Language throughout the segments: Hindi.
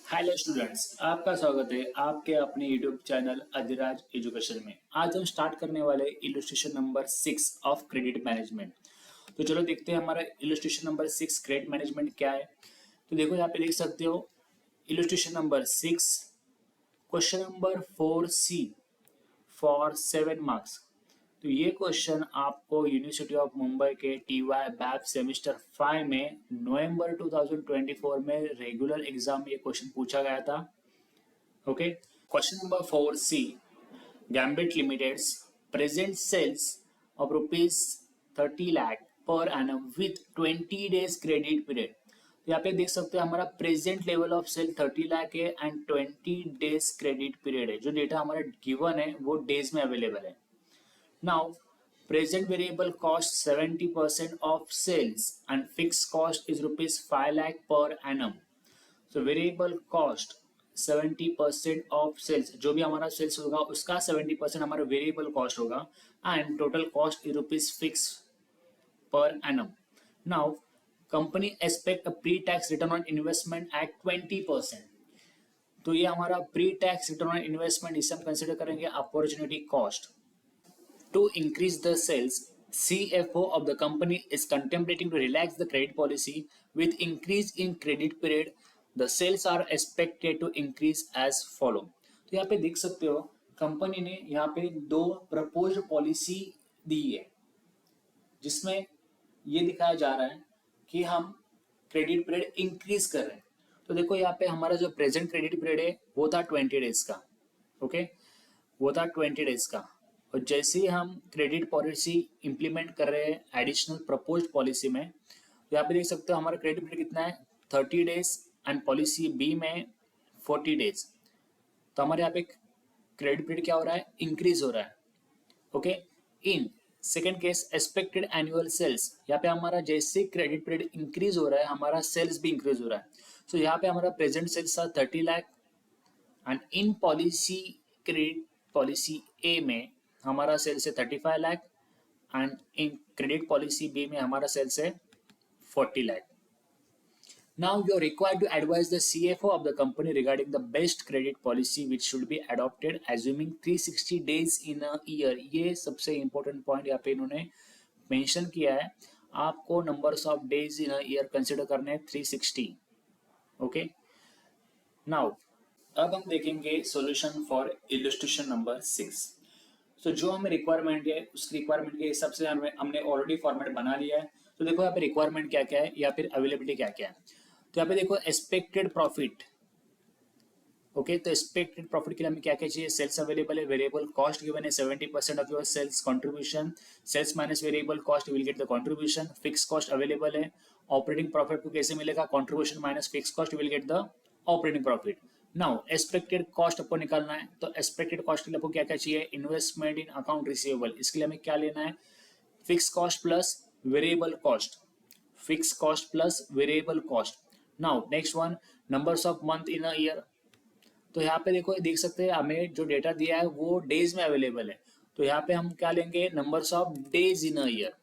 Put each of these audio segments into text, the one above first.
हेलो स्टूडेंट्स, आपका स्वागत है आपके अपने यूट्यूब चैनल अधिराज एजुकेशन में। आज हम स्टार्ट करने वाले illustration number 6 of credit management. तो चलो देखते हैं हमारा इलस्ट्रेशन नंबर 6 क्रेडिट मैनेजमेंट क्या है। तो देखो यहाँ पे देख सकते हो illustration number 6, question number 4C for 7 marks. तो ये क्वेश्चन आपको यूनिवर्सिटी ऑफ मुंबई के टीवाई बैक सेमेस्टर 5 में नवंबर 2024 में रेगुलर एग्जाम में ये क्वेश्चन पूछा गया था। Okay, question number 4C, Gambit limited's present sales of rupees 30 lakh per annum with 20 days credit period. तो यहाँ पे देख सकते हो हमारा present level of sale 30 lakh है एंड 20 डेज क्रेडिट पीरियड है। जो डेटा हमारा गिवन है वो डेज में अवेलेबल है। Now, present variable cost 70% of sales and fixed cost is rupees 5 lakh per annum. So variable cost 70% of sales, जो भी हमारा सेल्स होगा उसका 70% हमारा वेरिएबल कॉस्ट होगा and total cost is rupees fix per annum. Now company expect a pre tax return on investment at 20%। तो ये हमारा pre tax return on investment इसे हम कंसिडर करेंगे opportunity cost. To increase the sales, CFO of the company is contemplating to relax the credit policy. With increase in credit period, the sales are expected to increase as follow. तो यहाँ पे देख सकते हो कंपनी ने यहाँ पे दो प्रपोज्ड पॉलिसी दी है जिसमें ये दिखाया जा रहा है कि हम क्रेडिट पीरियड इंक्रीज कर रहे हैं। तो देखो यहाँ पे हमारा जो प्रेजेंट क्रेडिट पीरियड है वो था 20 डेज का। ओके, वो था 20 डेज का। और जैसे ही हम क्रेडिट पॉलिसी इंप्लीमेंट कर रहे हैं एडिशनल प्रपोज्ड पॉलिसी में, तो यहाँ पे देख सकते हो हमारा क्रेडिट पीरियड कितना है 30 डेज एंड पॉलिसी बी में 40 डेज। तो हमारे यहाँ पे क्रेडिट पीरियड क्या हो रहा है, इंक्रीज हो रहा है। Okay, in second case expected annual sales, यहाँ पे हमारा जैसे क्रेडिट पीरियड इंक्रीज हो रहा है हमारा सेल्स भी इंक्रीज हो रहा है। सो यहाँ पे हमारा प्रेजेंट सेल्स था 30 lakh and in policy credit policy A में हमारा सेल्स है 35 lakh and in credit policy B में हमारा सेल्स है 40 lakh. Now you are required to advise the CFO of the company regarding the best credit policy which should be adopted assuming 360 days in a year। ये सबसे important point यहाँ पे इन्होंने mention किया है। आपको numbers of days in a year consider करने हैं 360। ओके, नाउ अब हम देखेंगे solution for illustration number 6। तो जो हमें रिक्वायरमेंट है उस रिक्वायरमेंट के हिसाब से हमने ऑलरेडी फॉर्मेट बना लिया है। तो देखो यहाँ पे रिक्वायरमेंट क्या क्या है या फिर अवेलेबिलिटी क्या क्या है। तो यहाँ पे देखो एक्सपेक्टेड प्रॉफिट। ओके, तो एक्सपेक्टेड प्रॉफिट के लिए हमें क्या क्या चाहिए, सेल्स अवेलेबल है, वेरिएबल कॉस्ट गिवन है 70% of your sales contribution, sales minus variable cost will get the contribution, fix cost available है। ऑपरेटिंग प्रॉफिट को कैसे मिलेगा, contribution minus fix cost will get the operating profit. Now expected cost आपको निकालना है। तो एक्सपेक्टेड कॉस्ट के लिए आपको क्या क्या चाहिए, इन्वेस्टमेंट इन अकाउंट रिसीवेबल, इसके लिए हमें क्या लेना है, fix cost plus variable cost, fix cost plus variable cost. Now next one, numbers of month in a year. तो यहाँ पे देखो देख सकते हैं हमें जो डेटा दिया है वो डेज में अवेलेबल है। तो यहाँ पे हम क्या लेंगे, numbers of days in a year.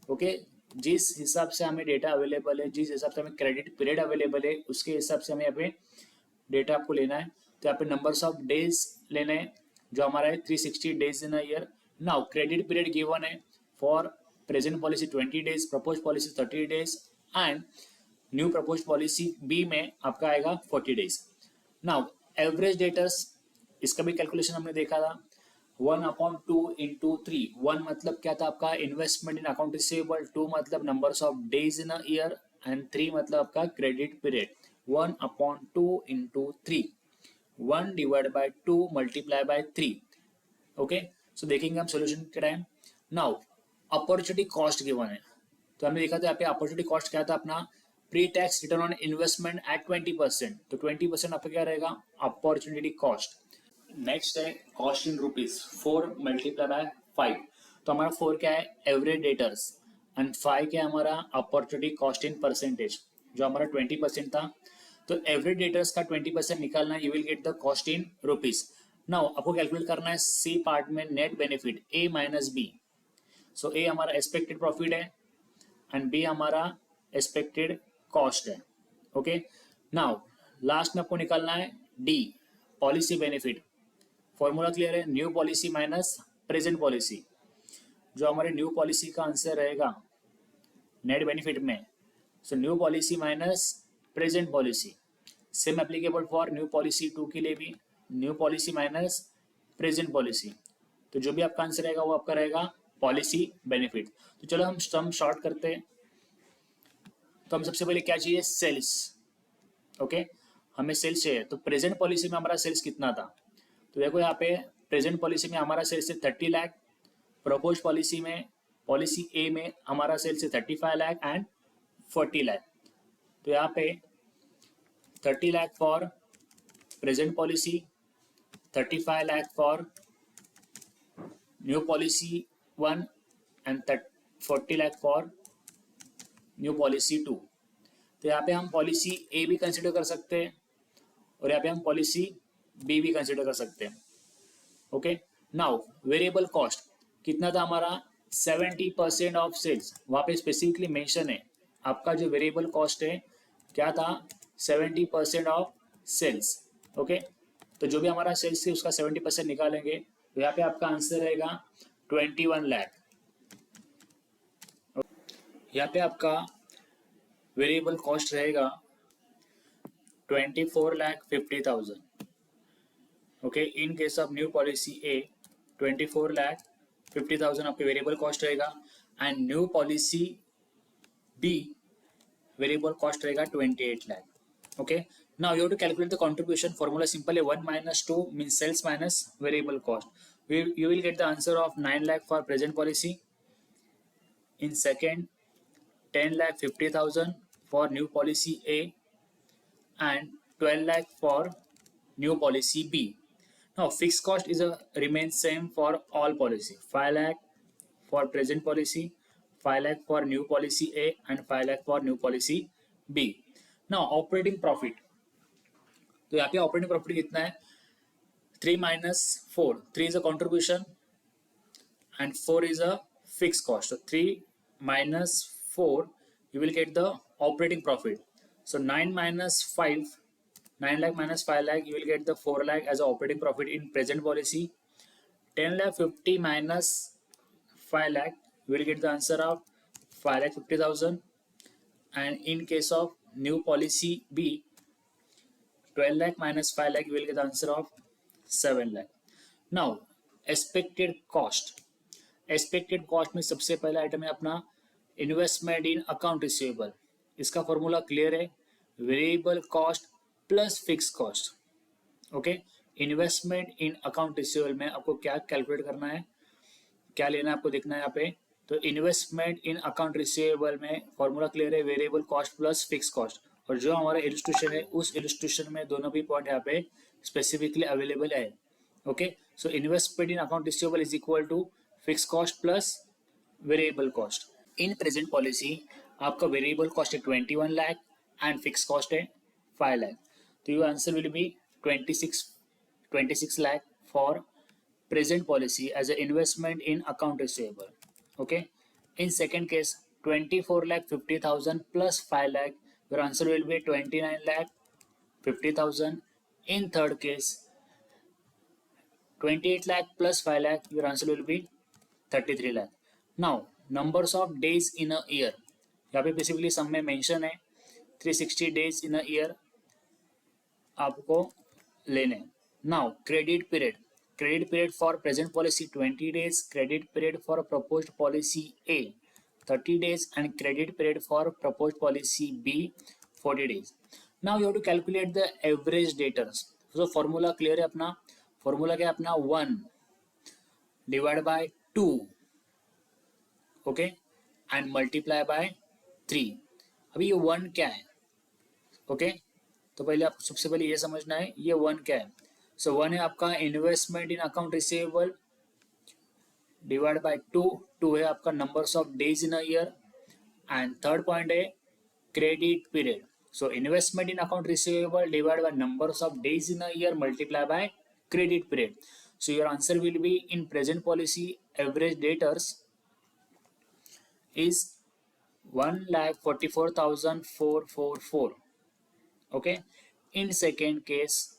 Okay, जिस हिसाब से हमें डेटा अवेलेबल है, जिस हिसाब से हमें क्रेडिट पीरियड अवेलेबल है उसके हिसाब से हमें यहाँ पे डेटा आपको लेना है। तो यहाँ पे नंबर्स ऑफ डेज लेने हैं जो हमारा है 360 days in a year. Now credit period given है for present policy 20 days, propose policy 30 days and new propose policy B में आपका आएगा 40 डेज। नाउ एवरेज डेटर्स, इसका भी कैलकुलेशन हमने देखा था 1/2 इंटू 3। 1 मतलब क्या था आपका इन्वेस्टमेंट इन अकाउंट रिसीवेबल, 2 मतलब numbers of days in a year and 3 मतलब आपका credit period. 1/2 into 3, 1 divide by 2 multiply by 3। Okay, so देखेंगे हम सोल्यूशन के time. Now opportunity cost given है। तो हमने देखा था यहाँ पे अपॉर्चुनिटी कॉस्ट क्या था अपना, pre tax return on investment at 20%। तो 20% आपका क्या रहेगा, अपॉर्चुनिटी कॉस्ट। नेक्स्ट है cost in rupees, 4 multiply by 5। तो हमारा 4 क्या है, एवरेज डेटर्स एंड 5 क्या है हमारा अपॉर्चुनिटी कॉस्ट इन परसेंटेज, जो हमारा 20% था। तो एवरेज डेटर्स का 20% निकालना है, you will get the cost in rupees. Now आपको कैलकुलेट करना है सी पार्ट में net benefit A minus B. So A हमारा एक्सपेक्टेड प्रॉफिट है एंड बी हमारा एक्सपेक्टेड कॉस्ट है। ओके, नाउ लास्ट में आपको निकालना है D, policy benefit. Formula clear है, new policy minus present policy. जो हमारे न्यू पॉलिसी का आंसर रहेगा नेट बेनिफिट में, so new policy minus present policy. Same applicable for new policy 2 के लिए भी, new policy minus present policy. तो जो भी आपका आंसर रहेगा वो आपका रहेगा पॉलिसी बेनिफिट। तो चलो हम सम शॉर्ट करते हैं। तो हम सबसे पहले क्या चाहिए, सेल्स। ओके, हमें सेल्स चाहिए। तो प्रेजेंट पॉलिसी में हमारा सेल्स कितना था, तो देखो यहाँ पे प्रेजेंट पॉलिसी में हमारा सेल्स है 30 लाख, प्रपोज पॉलिसी में, पॉलिसी ए में हमारा सेल्स है 35 लाख एंड 40 लाख। तो यहाँ पे 30 lakh for present policy, 35 lakh for new policy 1 and 40 lakh for new policy 2। तो यहाँ पे हम पॉलिसी ए भी कंसिडर कर सकते हैं और यहाँ पे हम पॉलिसी बी भी कंसिडर कर सकते हैं। ओके, नाउ वेरिएबल कॉस्ट कितना था हमारा, 70% ऑफ सेल्स। वहाँ पे स्पेसिफिकली मेंशन है आपका जो वेरिएबल कॉस्ट है क्या था, 70% ऑफ सेल्स। ओके, तो जो भी हमारा सेल्स है उसका 70% निकालेंगे, तो यहाँ पे आपका आंसर रहेगा 21 लाख। यहाँ पे आपका वेरिएबल कॉस्ट रहेगा 24,50,000। Okay, in case of new policy A 24,50,000 आपके वेरिएबल कॉस्ट रहेगा and new policy B variable cost रहेगा 28 lakh. Okay, now you have to calculate the contribution. Formula simple है, 1 - 2 means sales minus variable cost. You will get the answer of 9 lakh for present policy, in second 10,50,000 for new policy A and 12 lakh for new policy B. Now fixed cost is remains same for all policy, 5 lakh for present policy, 5 lakh for new policy A and 5 lakh for new policy B. Now operating profit, तो यहाँ पे ऑपरेटिंग प्रॉफिट कितना है, 3 - 4, 3 is a contribution and 4 is a fixed cost. So 3 - 4 you will get the operating profit. So 9 - 5, 9 lakh minus 5 lakh, you will get the 4 lakh as a operating profit in present policy. 10 lakh 50 minus 5 lakh, you will get the answer of 5,50,000. And in case of new policy B, 12 lakh minus 5 lakh, you will get the answer of 7 lakh. Now expected cost. Expected cost में सबसे पहला आइटम है अपना इन्वेस्टमेंट इन अकाउंट रिसीवेबल। इसका फॉर्मूला क्लियर है, variable cost plus fix cost. Okay, investment in account receivable में आपको क्या कैलकुलेट करना है, क्या लेना है आपको देखना है यहाँ पे। तो इन्वेस्टमेंट इन अकाउंट रिसीवेबल में फॉर्मूला क्लियर है, variable cost plus fix cost. और जो हमारा इलस्ट्रेशन है उस इलस्ट्रेशन में दोनों भी पॉइंट यहाँ पे स्पेसिफिकली अवेलेबल है। Okay, so investment in account receivable is equal to fix cost plus variable cost. In present policy आपका वेरिएबल कॉस्ट है 21 लाख एंड फिक्स कॉस्ट है 5 लाख। तो your answer will B 26 lakh for present policy as an investment in account receivable. Okay, in second case 24,50,000 plus 5 lakh, your answer will be 29,50,000. in third case 28 lakh plus 5 lakh, your answer will be 33 lakh. now numbers of days in a year, यहाँ पे बेसिकली सम में मेंशन है 360 days in a year आपको लेने। now credit period for present policy 20 days, credit period for proposed policy A 30 days and credit period for proposed policy B 40 days. now you have to calculate the average debtors. so formula clear है अपना, formula क्या है अपना 1 divided by 2 okay and multiply by 3. अभी ये 1 क्या है ओके तो पहले आप सबसे पहले ये समझना है ये 1 क्या है। सो 1 है आपका investment in account receivable divide by 2 है आपका numbers of days in a year and third point है credit period. So investment in account receivable divide by numbers of days in a year multiply by credit period. So your answer will be in present policy average debtors is 1,44,444. Okay, In second case,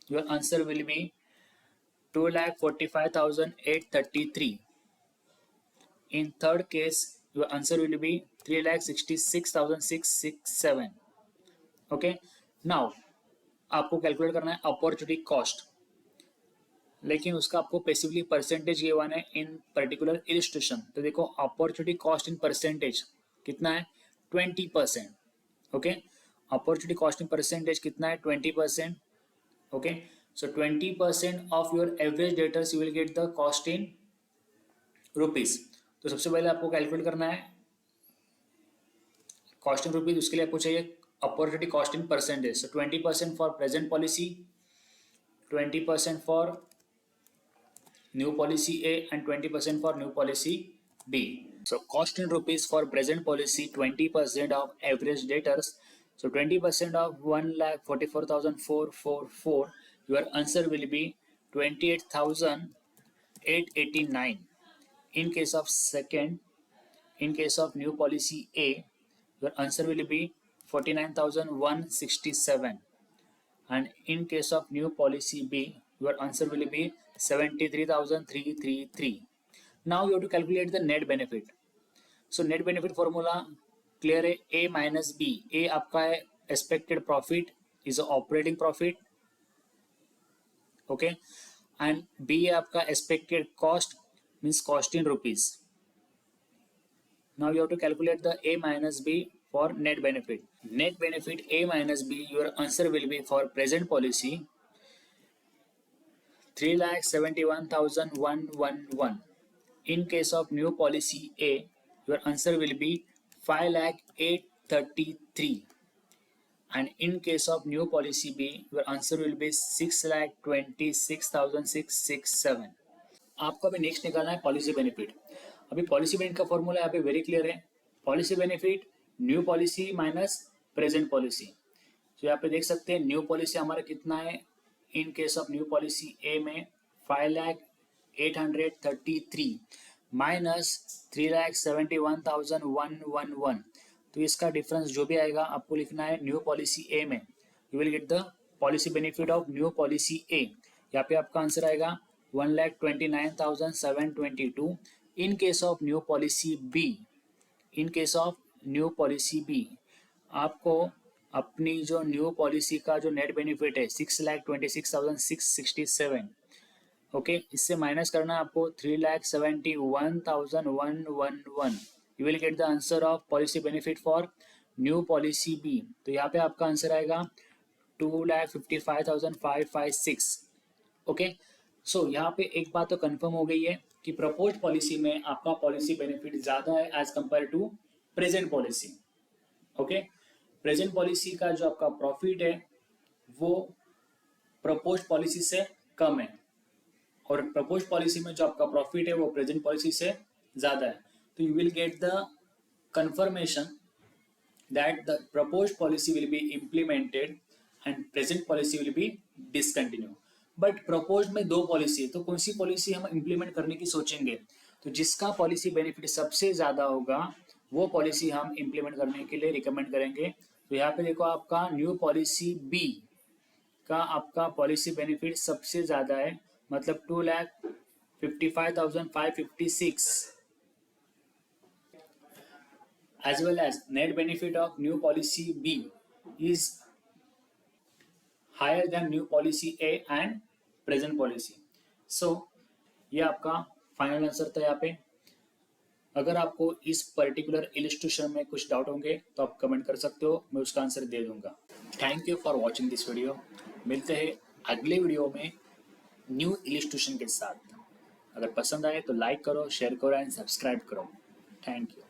your answer will be 2,45,833. In third case, your answer will be 3,66,667. Okay, now आपको कैलकुलेट करना है अपॉर्चुनिटी कॉस्ट, लेकिन उसका आपको पैसिवली परसेंटेज गिवन है इन पर्टिकुलर इलिस्ट्रेशन। तो देखो अपॉर्चुनिटी कॉस्ट इन परसेंटेज कितना है, 20%। Okay, opportunity cost in percentage कितना है, 20%। Okay, so 20% of your average debtors you will get the cost in rupees. तो सबसे पहले आपको कैलकुलेट करना है कॉस्ट इन रुपीज, उसके लिए आपको चाहिए opportunity cost in percentage. So 20% for present policy, 20% for new policy A and 20% for new policy B. So cost in rupees for present policy 20% of average debtors. So 20% of 1,44,444. Your answer will be 28,889. In case of second, in case of new policy A, your answer will be 49,167. And in case of new policy B, your answer will be 73,333. Now you have to calculate the net benefit. So net benefit formula clear है, A minus B. A आपका है expected profit is operating profit, okay, and B है आपका expected cost means cost in rupees. Now you have to calculate the A minus B for net benefit. Net benefit A minus B, your answer will be for present policy 3,71,111. In case of new policy A, your answer will be 5,0833. And in case of new policy B, your answer will be 6,26,667. आपको अभी नेक्स्ट निकालना है पॉलिसी बेनिफिट। अभी पॉलिसी बेनिफिट का फॉर्मूला यहाँ पे वेरी क्लियर है, policy benefit new policy minus present policy. तो यहाँ पे देख सकते हैं न्यू पॉलिसी हमारा कितना है, in case of new policy A में 5,0833 माइनस 3,71,111। तो इसका डिफरेंस जो भी आएगा आपको लिखना है न्यू पॉलिसी ए में। You will get the policy benefit of new policy A. यहाँ पे आपका आंसर आएगा 1,29,722। In case of new policy B, in case of new policy B आपको अपनी जो न्यू पॉलिसी का जो नेट बेनिफिट है 6,26,667, ओके, इससे माइनस करना है आपको 3,71,111। You will get the answer of policy benefit for new policy B. तो यहाँ पे आपका आंसर आएगा 2,55,556। ओके, सो यहाँ पे एक बात तो कंफर्म हो गई है कि प्रपोज्ड पॉलिसी में आपका पॉलिसी बेनिफिट ज्यादा है as compare to present policy. Okay, present policy का जो आपका प्रॉफिट है वो प्रपोज्ड पॉलिसी से कम है, और प्रपोज्ड पॉलिसी में जो आपका प्रॉफिट है वो प्रेजेंट पॉलिसी से ज्यादा है। तो you will get the confirmation that the proposed policy will be implemented and present policy will be discontinue. But proposed में दो पॉलिसी है, तो कौन सी पॉलिसी हम इम्प्लीमेंट करने की सोचेंगे, तो जिसका पॉलिसी बेनिफिट सबसे ज्यादा होगा वो पॉलिसी हम इम्प्लीमेंट करने के लिए रिकमेंड करेंगे। तो यहाँ पे देखो आपका न्यू पॉलिसी बी का आपका पॉलिसी बेनिफिट सबसे ज्यादा है, मतलब 2,55,556, as well as net benefit of new policy B is higher than new policy A and present policy. So ये आपका फाइनल आंसर था यहाँ पे। अगर आपको इस पर्टिकुलर इलिस्ट्रेशन में कुछ डाउट होंगे तो आप कमेंट कर सकते हो, मैं उसका आंसर दे दूंगा। Thank you for watching this video. मिलते हैं अगले वीडियो में न्यू इलिस्ट्रेशन के साथ। अगर पसंद आए तो लाइक करो, शेयर करो एंड सब्सक्राइब करो। Thank you.